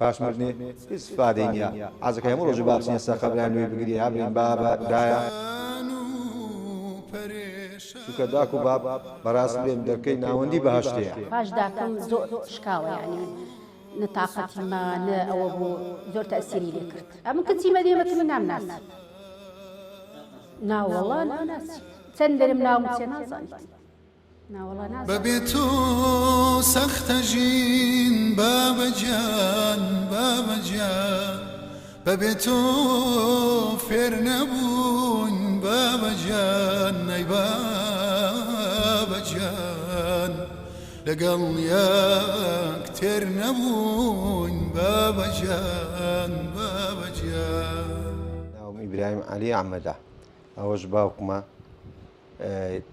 پاشمردنی استفادەی نییە ئازەکە هەموو ڕۆژ باچنیە سەخەبران نوێ بگری هابرین بابە دایە چونکە داک و باب بەڕاستی لێم دەرکەی ناوەندی بەهەشتەیە پاش داکەم زۆر شکاوە یعنی نەتاقەتی ما نە ئەوە بوو زۆر تەئسیری لێ کرد ئەمن کەچیمە دێمەکە من نامناسی ناوەڵا ناناسی چەند دەرم ناوم چێ نازانیت ناوەڵا نازانیت بەبێ تۆ سەختە ژین بابەجان بابەجان بەبێ تۆ فێر نەبووین بابەجان نەی بابەجان لەگەڵ یەک تێر نەبووین بابەجان بابەجان. ناوم ئیبراهیم عەلی ئەحمەدە، ئەوەش باوکمە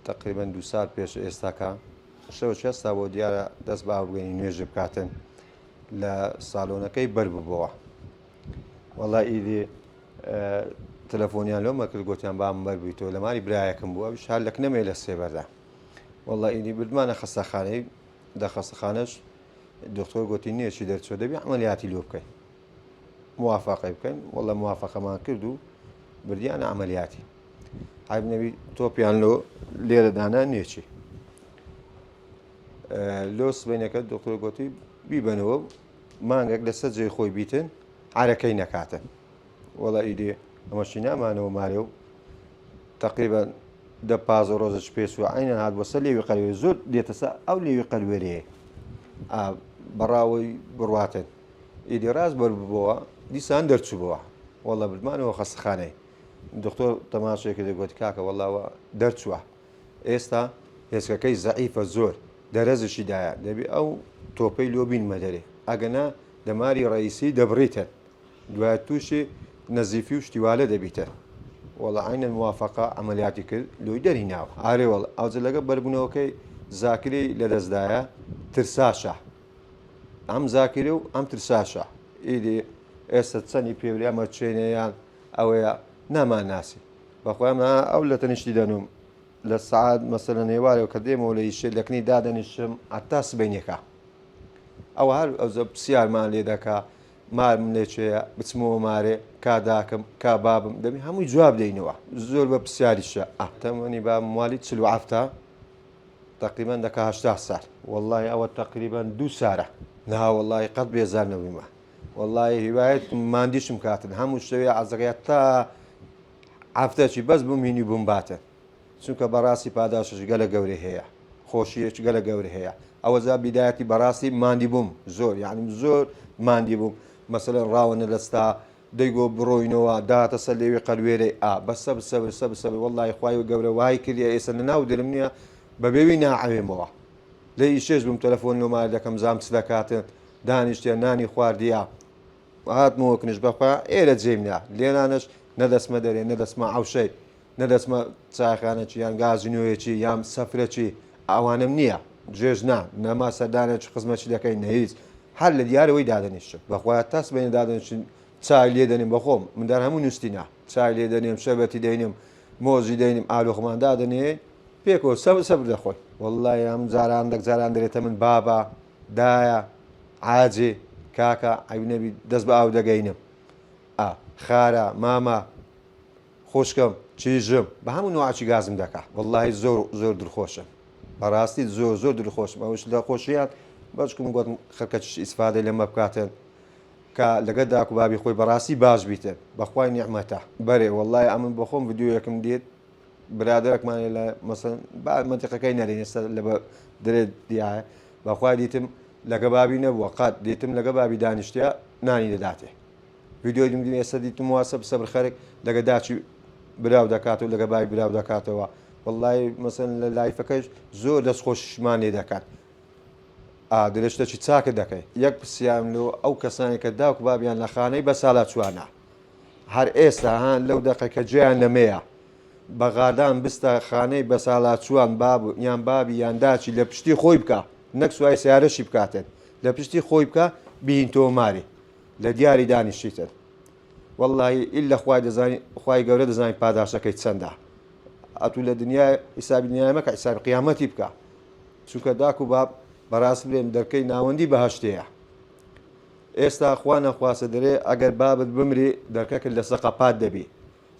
تقریبا 2 سال پێش ئێستاکە شەوە هەستا بۆ دیارە دەست بە ئاوگەنی نوێژە بکاتن لە ساڵۆنەکەی بەرببەوە. وەڵای ئیدی تەلەفۆنیان لەومە کرد گوتیان بام بەربوویتەوە لە ماری برایەکم بووە ئەویش هەر لەک نەمێ لە سێبەردا. وەڵای ئیدی بردمانە خەستەخانەی خەستەخانەش دکتۆر گوتی نییە چی دەرچۆ دەبی عەمەلیاتی لۆ بکەین موافقەی بکەین. وەڵا موافقەمان کرد و بردیانە عەمەلیاتی. حەیب نەبی تۆپیان لۆ لێرەدانا نێچی لۆ سبەینەکە دکتۆر گوتی بیبەنەوە مانگێک لەسەر جێی خۆی بیتن عارەکەی نەکاتن. وەڵا ئیدی ئەمەشی نامانەوە مارێ و تقریبا 10-15 ڕۆژەش پێچووە عینەن هات بۆ سەر لێوی قەلوێر زۆر دێتە سەر ئەو لێوی قەلوێرەیە بەڕاوی بڕواتن. ئیدی ڕاست بەرببەوە دیسان دەرچووبەوە. وەڵا بردمانەوە خەستەخانەی دکتۆر تەماشێکی دەگوتی کاکە وەڵاوە دەرچووە ئێستا هێزەکەی زەعیفە زۆر دەرەزشی دایە دەبی ئەو تۆپەی لۆ بینمە دەرێ ئەگەنا دەماری ڕئیسی دەبڕیتە دوای تووشی نەزیفی و شتیوالە دەبیتە. وەڵا عینەن موافقە عەمەلیاتی کرد لۆی دەری ناوە. ئارێ وەڵا ئەوجە لەگە بەربوونەوەکەی زاکری لەدەستدایە ترساشە ئەم زاکرێ و ئەم ترساشە. ئیدی ئێستا چەندی پێوری ئەمە چێنەیان ئەوەیە نامان ناسی بەخۆیان ئەو لە تەنیشتی دەنوم لە سعات مەسەلەن هێوارەوە کە دێمەوە لە ئیشێ لەکنی دادەنیشم ئەتا سبەینێکە ئەوە هەر ئەوزە پرسیارمان لێ دەکا مارم لێچەیە بچمەوە مارێ کاداکەم کا بابم دەبی هەمووی جواب دەینەوە زۆر بە پرسیاریشە تەمەنی با موالی 47 تقریبا دەکا 80 سال. وەڵڵی ئەوە تقریبا 2 سارە نها وەڵڵی قەت بێزار نەبوویمە. وەڵڵی هیوایەت ماندیشم کاتن هەموو شەوێ عەزەکەیە تا هەفتەی بەس بمینی بووم باتە چونکە بەڕاستی پاداشش گەلە گەورە هەیە خۆشیەک گەلە گەورە هەیە. ئەوەزا بیدایەتی بەڕاستی ماندی بووم زۆر یعنی زۆر ماندی بووم مەسەلەن ڕاوەنە لەستا دەیگۆ بڕۆینەوە داتە سەر لێوی قەلوێرەی بەسە بسە وەڵڵی خوای گەورە وای کردە ئێستا لە ناو دڵم نییە بەبێوی ناعەوێمەوە لە ئیشێش بووم تەلەفۆن لۆمار دەکەم زام چ دەکاتن دانیشتیان نانی خواردیە هاتمەوە کنش بەخوا ئێرە جێمنا لێنانش نەدەسمە دەرێ نەدەسمە ئەوشەی نەدەسمە چاخانەکی یان گازینۆیەکی یان سەفرەکی ئەوانم نییە جێژ نەما سەردانێک خزمەتی دەکەین نەهیچ هەر لە دیارەوەی دادەنیشت بەخوا تاس بینە دادەنیشن چای لێ دەنیم بەخۆم مندار هەموو نووسینە چای لێ دەنیم شەبەتی دەینم مۆزی دەینم ئالۆخمان دادەنێ پێکەوە سەبر دەخۆی. وەڵڵی ئەم جاران جاران دەرێتە من بابە دایە عاجێ کاکە عەیبنەبی دەست بە ئاو دەگەینم خارە مامە خۆشکەم چیژم بە هەموو نوعاچی گازم دەکا. وەڵڵی زۆر دڵخۆشم بەڕاستی زۆر دڵخۆشم ئەوش لە خۆشیان بەشکم گوتم خەرکەچ ئیسفادەی لەمە بکاتن کە لەگە داک و بابی خۆی بەڕاستی باش بیتە بەخوای نیعمەتە بەرێ. وەڵڵی ئەمن بەخۆم ڤیدیۆیەکم دێت برادەرێکمانێ لە مەسەن مەنتیقەکەی نەرێن ئێستا لە درێت دیایە بەخوای دیتم لەگە بابی نەبووە قەت دیتم لەگە بابی دانیشتە نانی دەداتێ ڤیدیۆی دیم ئێستا دیتم واسە سەبر خەرێک لەگە داچی براو دەکاتەوە لەگە بای براو دەکاتەوە. وەڵڵی مەسەن لە لایفەکەش زۆر دەستخۆشمان لێ دەکات درێژتەکی چاکە دەکەی. یەک پرسیام لۆ ئەو کەسانی کە داوک بابیان لە خانەی بە ساڵات چوانە هەر ئێستا هاان لەو دەقەکە جێیان نەمەیە بەغادان بستە خانەی بە ساڵات چوان باب یان بابی یان داچی لە پشتی خۆی بکە نەک سوای سیارەشی بکاتێن لە پشتی خۆی بکە بین تۆ ماری لە دیاری دانیشتیتن. وەڵڵی ئیلە خوای گەورە دەزانین پاداشەکەی چەندە ئەتوو لە دنیای حیسابی دنیای مەکە حیسابی قیامەتی بکە چونکە داک و باب بەڕاست بێم دەرکەی ناوەندی بەهەشتەیە ئێستا خوا نەخواسە دەرێ ئەگەر بابت بمری دەرکەکە لەسەر قەپات دەبی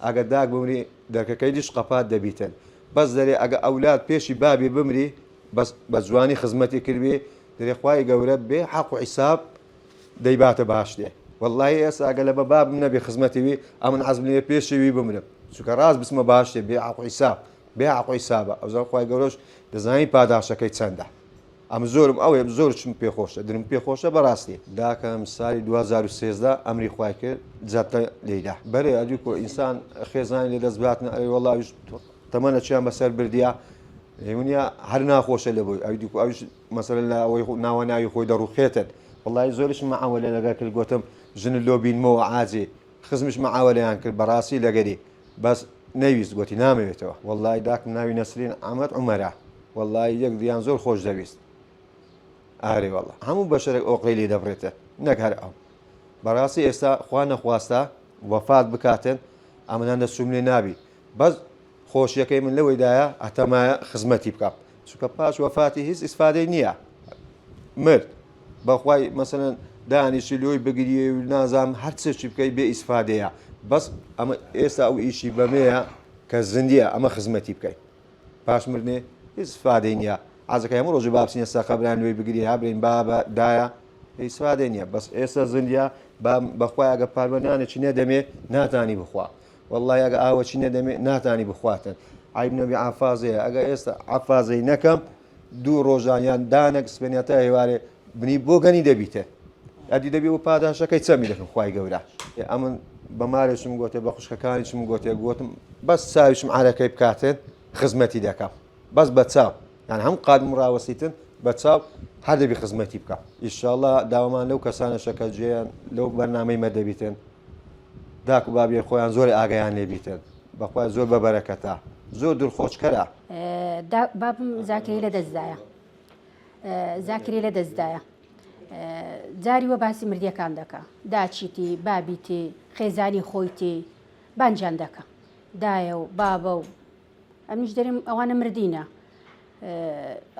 ئەگەر داک بمری دەرکەکەی دیش قەپات دەبیتن بەس دەرێ ئەگە ئەولاد پێشی بابی بمری بەس بە جوانی خزمەتی کردوێ دەرێ خوای گەورە بێ حەق و حیساب دەیباتە باش دێ واللهی ئێستا ئەگە لە بە بابم نەبێ خزمەتیوی ئەمن حەزم لێ پێشەوی بمرم چونکە ڕاست بسمە باش دێ بێ حەق و حیساب بێ حەق و حیسابە ئەوزار خوای گەورەش دەزانی پاداشەکەی چەندە ئەم زۆرم ئەوێ زۆرشم پێخۆشە درم پێخۆشە بەڕاستی داکەم ساڵی 2013 ئەمری خوای کرد جاتە لێدا بەرێ ئەدوی کۆ ئینسان خێزانی لێ دەست باتن ئەوێ وەڵاویش تەمەنە چیان بەسەر بردیە ێمنیا هەر ناخۆشە لە بۆی ئەوی دیکو ئەوش مەسەر لە ئەوەی ناوەناوی خۆی دەڕوخێتن وڵی زۆرش مەعاوەلە لەگە کرد گوتم ژن لۆ بینمەوە عاجێ خزمش مەعاوەلەیان کرد بەڕاستی لەگەری بەس نەویست گوتی نامەوێتەوە وڵی داکم ناوی نەسرین ئەمەد عومەرە وڵی یەک دییان زۆر خۆش دەویست ئارێ وڵە هەموو بەشەرێک ئۆقی لێ دەبڕێتە نەک هەر ئەو بەڕاستی ئێستا خوا نەخواستە وەفات بکاتن ئەمەدان دەسوم لێ نابی بەس خۆشیەکەی من لەوەیدایە ئەتەمایە خزمەتی بکەم چونکە پاش وەفاتی هیچ ئیسفادەی نییە مرد بەخوای مەسەرەن دانیشی لۆی بگریێ و نازام هەر چێکی بکەی بێ ئیسفادەیە بەس ئەمە ئێستا ئەو ئیشی بەمەیە کە زندیە ئەمە خزمەتی بکەیت پاش مردێ هیچ ئیسفادەی نییە ئازەکە هەموو ڕۆژی بابچینە سەخەبران نوێی بگری هابرین بابە دایە ئیسفادەی نییە بەس ئێستا زندیە بەخوای ئەگە پاربەنانێکی نەدەمێ ناتانی بخوا والله ئەگە ئاوەچی نەدەمێ ناتانی بخواتن عیب نەبی عافازەیە ئەگە ئێستا عافازەی نەکەم دوو ڕۆژانیان دانەک سپێنێتە هێوارێ بنی بۆ گەنی دەبیتە ئەدی دەبی و پاداشەکەی چەمی دەکەم خوای گەورە ئەمن بەمارێشم گوتێ بە خوشکەکانیشم گوتێ گوتم بەس چاویشم عارەکەی بکاتن خزمەتی دەکەم بەس بە چاو یان هەم قادم ڕاوەسیتن بە چاو هەر دەبی خزمەتی بکەم ئیشاءڵڵا داوامان لەو کەسانەشەکە جێیان لەو بەرنامەی مەدەبیتن داک و بابی خۆیان زۆر ئاگایان لێبیتن بەخوای زۆر بەبەرەکەتە زۆر دڵخۆشکەرە بابم زاکری لە دەستدایە زاکری لە دەستدایە جاری وە باسی مردیەکان دەکە داچیتی بابیتی خێزانی خۆیتی بانجان دەکە دایە و بابە و ئەمیش دەریم ئەوانە مردینە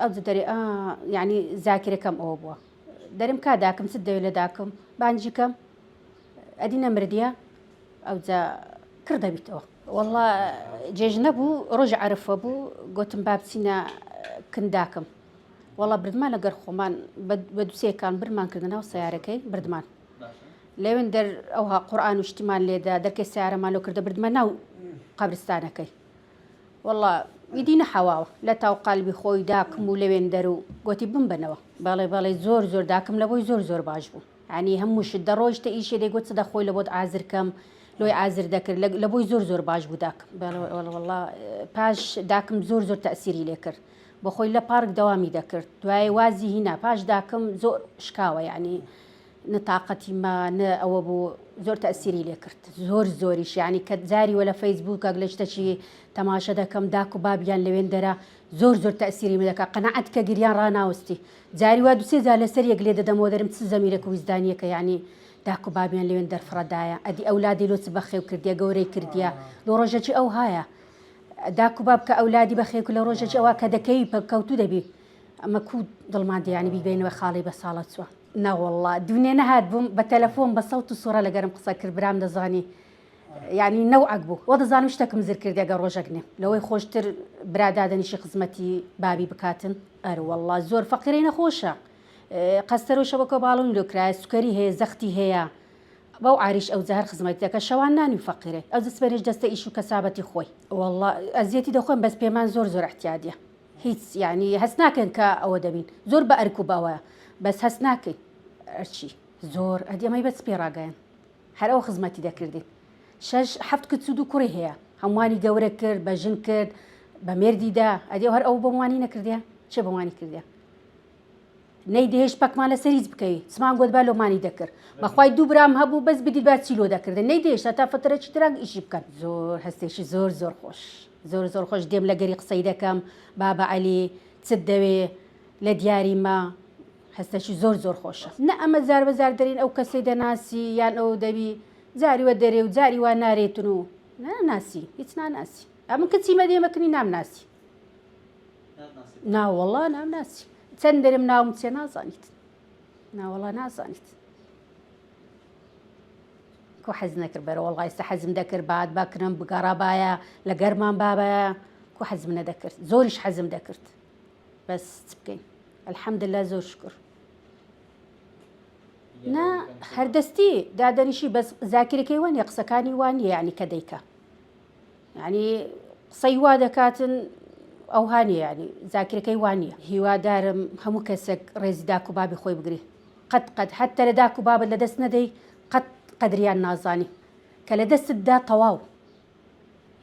ئەو دەرێ یعنی زاکرەکەم ئەوە بووە دەرم کا داکەم چ دەوێت لە داکەم بانجیکەم ئەدی نەمردیە ئەو جا کردەبییتەوە والله جێژ نەبوو ڕۆژە عرفە بوو گوتم با بچینە کنداکەم والله بردمان لەگەر خۆمان بە دووسێکان برمان کردنەوە سیارەکەی بردمان لەوێن دەر ئەوها قورئان و شتیمان لێدا دەرکەی سیارەمان لۆ کردە بردمە ناو قەبرستانەکەی والله ئیدی نەحەواوە لە تاو قالبی خۆی داکم و لەوێن دەر و گوتی بمبنەوە باڵێ باڵێ زۆر زۆر داکم لە بۆی زۆر زۆر باش بوو ینی هەمووشت دەڕۆژتە ئیشێ دەیگوت چ دەخۆی لە بۆت ئازرکەم لۆی ئازر دەکرد لە بۆی زۆر زۆر باش بوو داکم والله پاش داکم زۆر زۆر تەئسیری لێ کرد بۆ خۆی لە پارک دەوامی دەکرد دوای وازی هینا پاش داکم زۆر شکاوە یعنی نتاقەتی ما نە ئەوە بوو زۆر تەئسیری لێ کرد زۆر زۆریش یعنی کە جاری وە لە فەیسبووکە لە شتەچی تەماشە دەکەم داک و بابیان لەوێن دەرە زۆر زۆر تەئسیری من دەکات قەنەعەت کە گریان ڕناوەستی جاری وا دوسێ جار لەسەر یەک لێ دەدەمەوە دەرم چ زەمیرەکە ویزدانیەکە یعنی داک و بابیان لەوێن دەرفڕەدایە ئەدی ئەولادی لۆ چ بەخێو کردیە گەورەی کردیە لۆ ڕۆژەکی ئەو هایە داک و باب کە ئەولادی بەخێوک لە ڕۆژەکی ئەوە کە دەکەی کەوتو دەبی ئەمە کو دڵماندیانی بیبینەوە خاڵی بە ساڵە چوە ناوەڵڵا دوێ نەهات بووم بە تەلەفۆن بە سەوت و سوورە لەگەرم قسە کرد برام دەزانی یعنی نەوعک بوو وە دەزانم شتێکم زر کردی ئەگەر ڕۆژێک نێ لەوەی خۆشتر برادادەنیشی خزمەتی بابی بکاتن ئەروەڵڵا زۆر فەقیرەی نەخۆشە قەستەر و شەبەکە باڵۆنی لۆکرایە سوکەری هەیە زەختی هەیە بەو عریش ئەو زەهر خزمەتی دەکە شەوان نانی فەقیرێ ئەو دەستبەرێش دەستە ئیش و کەسابەتی خۆی وەڵڵا ئەزیەتی دەخۆن بەس پێمان زۆر زۆر احتیادیە هیچ یعنی هەست ناکەن کە ئەوە دەبین زۆر بە ئەرک و بەوەیە بەس هەست ناکەین ئەرچی زۆر ئەدیەمەی بەس پێ ڕاگەیان هەر ئەو خزمەتی دەکردین 6-7 کچ و 2 کوڕی هەیە هەمووانی گەورە کرد بەژن کرد بە مێردیدا ئەدی هەر ئەو بەموانی نەکردیە چێ بەموانی کردیە نەی دەهێش پەکمان لە سەریز بکەی سمان گوت با لۆمانی دەکرد بەخوای دوو برام هەبوو بەس بدید با چیلۆ دەکردن نەی دەهێشتا تا فترەی ترنگ ئیشی بکەن زۆر هەستێکی زۆر زۆر خۆش زۆر زۆر خۆش دێم لە گەری قسەی دەکەم بابە عەلی چت دەوێ لە دیاری ما هەستێکی زۆر زۆر خۆشە نە ئەمە زار بەزار دەرین ئەو کەسەی دەناسی یان ئەو دەبی جاری وە دەرێ و جاری وا نارێتن و ناناسی هیچ ناناسی ئەمن کەچی مەدێمەکردنی نامناسی ناوەڵڵا نامناسی چەند دەرم ناوم چێ نازانیت ناوەڵا نازانیت کو حەز نەکرد بەرە وەڵڵای ئێستا حەزم دەکرد بات بکرم بگەڕابایە لە گەرمان بابایە کو حەزم نەدەکرد زۆریش حەزم دەکرد بەس چ بکەین الحەمدلله زۆر شکر نا هەردەستی دادەنیشی بەس زاکرەکەی وانە قسەکانی وانە یعنی کە دەیکە یعنی قسەی وا دەکاتن ئەو هاانێ ینی زاکرەکەی وانە هیوادارم هەموو کەسێک ڕێزی داک و بابی خۆی بگری قەت حتى لە داک و بابت لە دەست نەدەی قەت قەدریان نازانی کە لە دەستتدا تەواو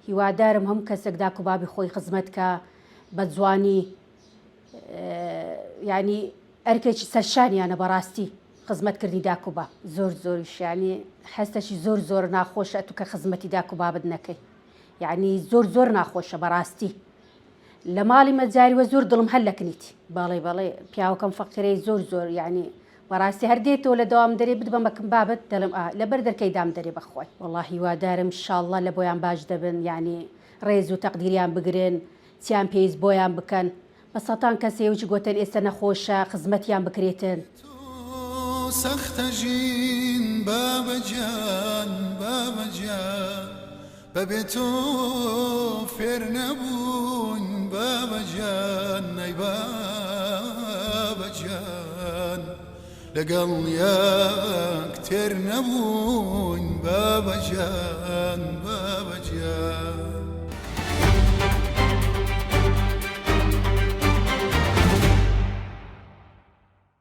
هیوادارم هەموو کەسێک داک و بابی خۆی خزمەتکە بە جوانی ینی ئەرکێکی سەرشانیانە بەڕاستی خزمەت کردی داک و باب زۆر زۆریشانی هەستەشی زۆر زۆر ناخۆشە تو کە خزمەتی داک و بابت نەکەی یعنی زۆر ناخۆشە بەڕاستی لە ماڵی مەجاریوە زۆر دڵم هەر لەکنیتی بەڵێ پیاوەکەم فەقیرەی زۆر یعنی بەڕاستی هەردێتەوە لە دەوام دەرێ بت بەمەکەم بابت دەڵم لەبەر دەرکەی دام دەرێ بەخۆی وەڵڵاهی هیوادارم ئینشاڵڵا لە بۆیان باش دەبن یعنی ڕێز و تەقدیریان بگرن چیان پێویست بۆیان بکەن بە سەتان کەسێوی گۆتن ئێستا نەخۆشە خزمەتیان بکرێتن سەختە ژین بابەجان بەبێ تۆ فێر نەبوون بابەجان نەی بابەجان لەگەڵ یەک تێر نەبوون بابەجان